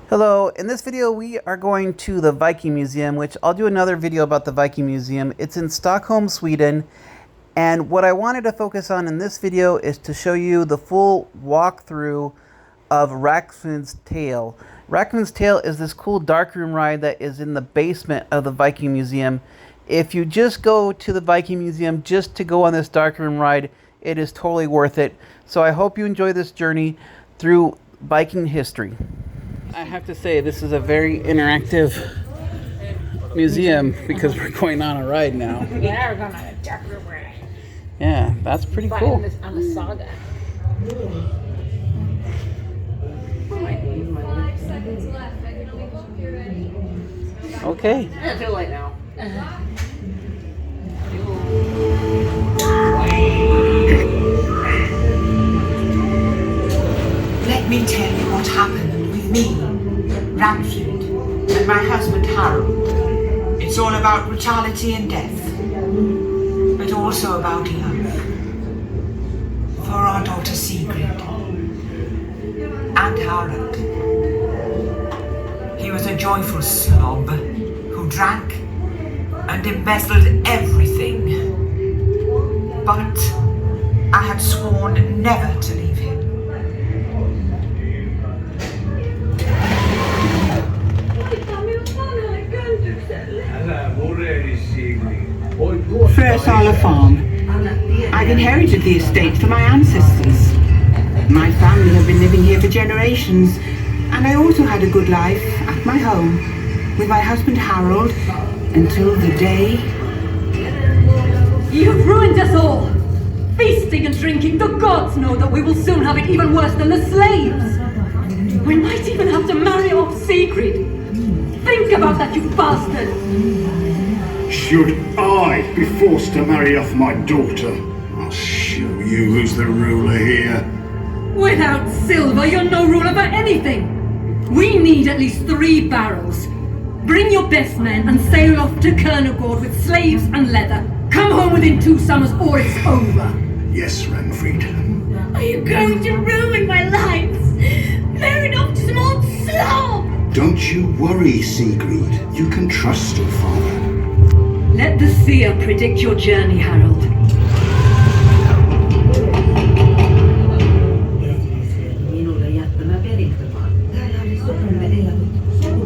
Hello, in this video we are going to the Viking Museum, which I'll do another video about the Viking Museum. It's in Stockholm, Sweden, and what I wanted to focus on in this video is to show you the full walkthrough of Ragnfrids Tale. Ragnfrids Tale is this cool darkroom ride that is in the basement of the Viking Museum. If you just go to the Viking Museum just to go on this darkroom ride, it is totally worth it. So I hope you enjoy this journey through Viking history. I have to say, this is a very interactive museum because we're going on a ride now. Yeah, we're going on a dark room ride. Yeah, that's pretty cool. On the saga. Okay. It's too late now. Let me tell you what happened with me, Ragnfrid, and my husband Harold. It's all about brutality and death, but also about love. For our daughter Sigrid and Harold. He was a joyful slob who drank and embezzled everything. But I had sworn never to leave him. First farm. I've inherited the estate from my ancestors. My family have been living here for generations, and I also had a good life at my home with my husband Harold until the day. You've ruined us all! Feasting and drinking, the gods know that we will soon have it even worse than the slaves! We might even have to marry off Sigrid! Think about that, you bastard! Should I be forced to marry off my daughter? I'll show you who's the ruler here. Without silver, you're no ruler for anything! We need at least 3 barrels. Bring your best men and sail off to Kernogård with slaves and leather. Come home within 2 summers or it's over. Yes, Ragnfrid. Are you going to ruin my life? Married off to some old slob! Don't you worry, Sigrid. You can trust your father. Let the seer predict your journey, Harold.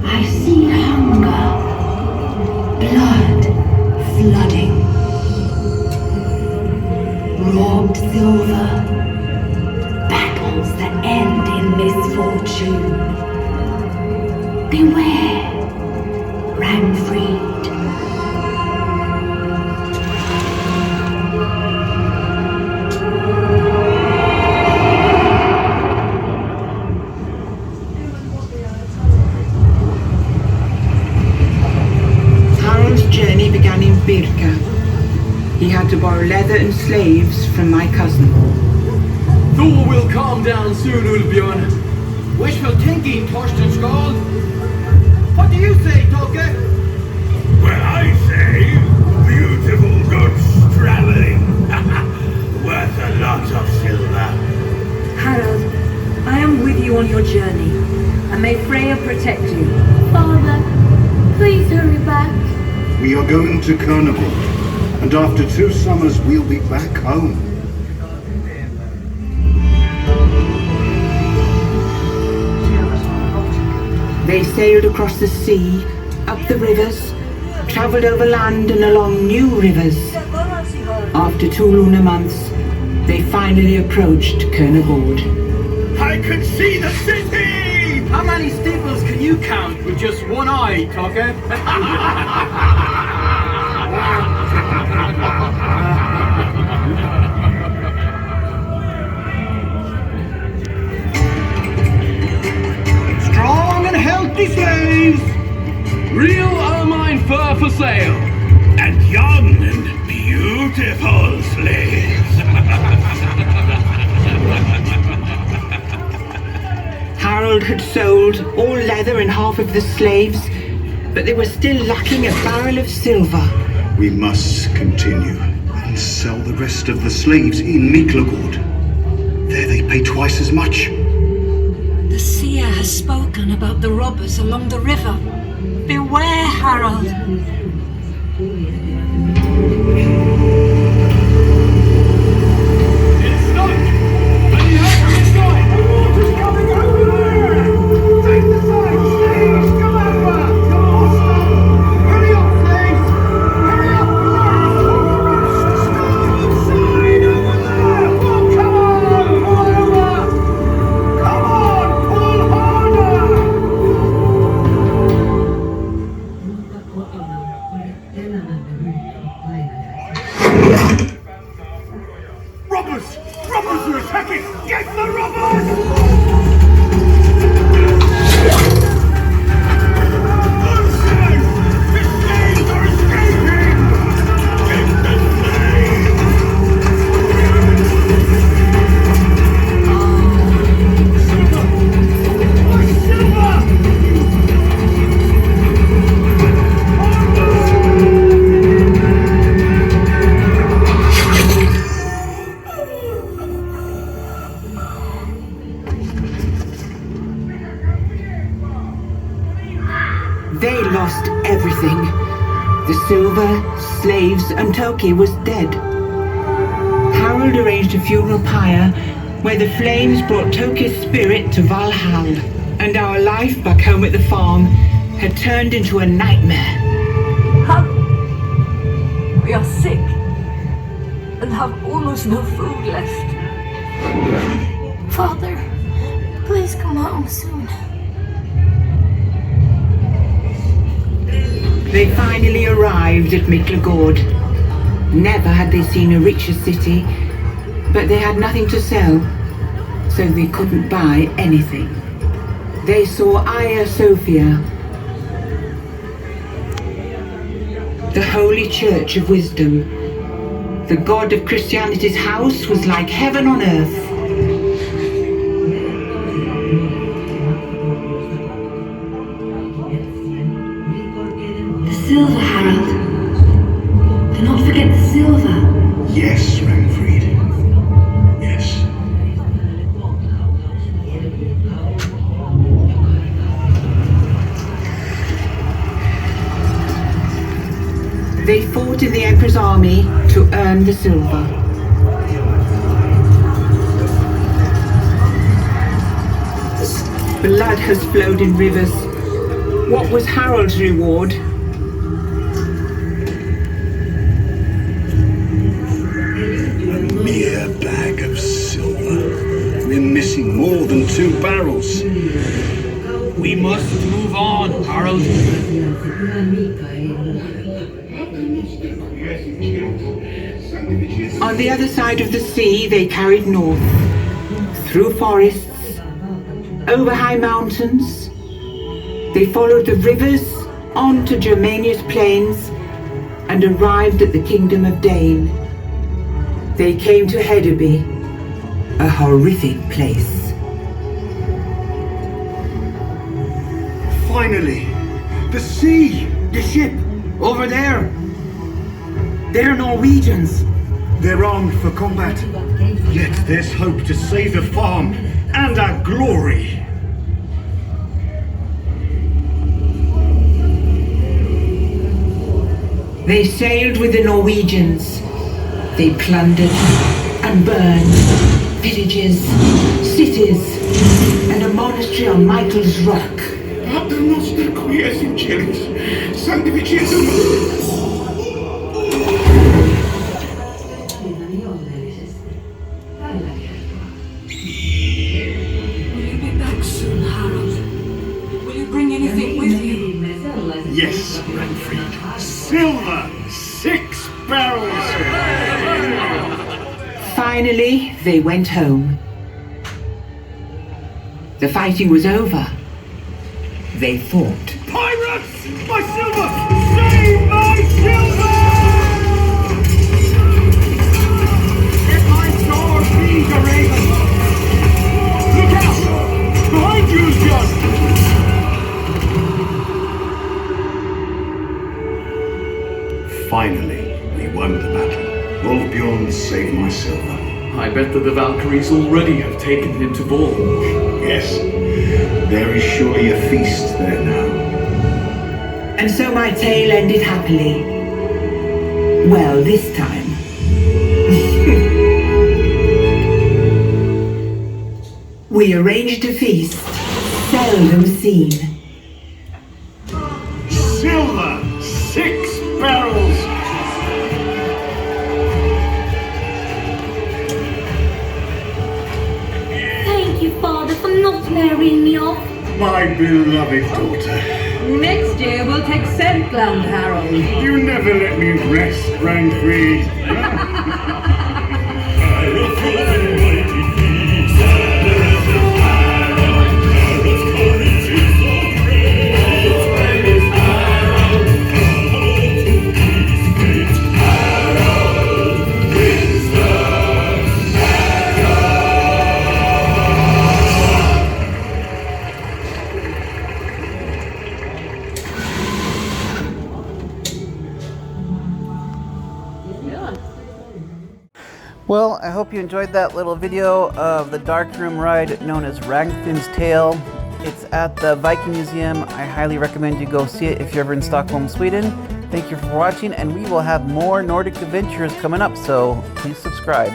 I see hunger, blood flooding, robbed silver, battles that end in misfortune. Beware, Ragnfrids. He had to borrow leather and slaves from my cousin. Thor will calm down soon, Ulfbjörn. Wishful thinking, Torsten Skald. What do you say, Toke? Well, I say, beautiful goods traveling. Worth a lot of silver. Harold, I am with you on your journey, and may Freya protect you. Father, please hurry back. We are going to Kernogård, and after 2 summers we'll be back home. They sailed across the sea, up the rivers, travelled over land and along new rivers. After 2 lunar months, they finally approached Kernogård. I can see the city! How many steeples can you count with just one eye, Toke? Strong and healthy slaves! Real ermine fur for sale. And young and beautiful slaves. Harold had sold all leather and half of the slaves, but they were still lacking a barrel of silver. We must continue and sell the rest of the slaves in Miklagård. There they pay twice as much. The seer has has spoken about the robbers along the river. Beware, Harold. Robbers! Robbers are attacking! Get the robbers! They lost everything. The silver, slaves, and Toki was dead. Harold arranged a funeral pyre where the flames brought Toki's spirit to Valhall, and our life back home at the farm had turned into a nightmare. We are sick and have almost no food left. Father, please come home soon. They finally arrived at Miklagård. Never had they seen a richer city, but they had nothing to sell, so they couldn't buy anything. They saw Hagia Sophia, the holy church of wisdom. The god of Christianity's house was like heaven on earth. Silver, Harold. Do not forget the silver. Yes, Ragnfrid. Yes. They fought in the Emperor's army to earn the silver. Blood has flowed in rivers. What was Harold's reward? Mere bag of silver. We're missing more than 2 barrels. We must move on, Harold. On the other side of the sea, they carried north, through forests, over high mountains. They followed the rivers on to Germania's plains and arrived at the kingdom of Dane. They came to Hedeby, a horrific place. Finally! The sea! The ship! Over there! They're Norwegians! They're armed for combat. Yet there's hope to save the farm and our glory. They sailed with the Norwegians. They plundered and burned villages, cities, and a monastery on Michael's Rock. Pater noster qui es in celis, sanctificetur. Will you be back soon, Harold? Will you bring anything with you? Yes, Ragnfrid. Silver! 6 barrels! Finally, they went home. The fighting was over. They fought. Pirates! My silver! Save my silver! Get my sword, please, a raven! Look out! Behind you, John! Finally, we won the battle. Wolfbjorn saved my silver. I bet that the Valkyries already have taken him to Vol. Yes, there is surely a feast there now. And so my tale ended happily. Well, this time. We arranged a feast, seldom seen. Silver! 6 barrels! Thank you, Father, for not marrying me off. My beloved daughter. Next year we'll take Scentland, Harold. You never let me rest, Ragnfrids. Well, I hope you enjoyed that little video of the dark room ride known as Ragnfrids Tale. It's at the Viking Museum. I highly recommend you go see it if you're ever in Stockholm, Sweden. Thank you for watching, and we will have more Nordic adventures coming up, so please subscribe.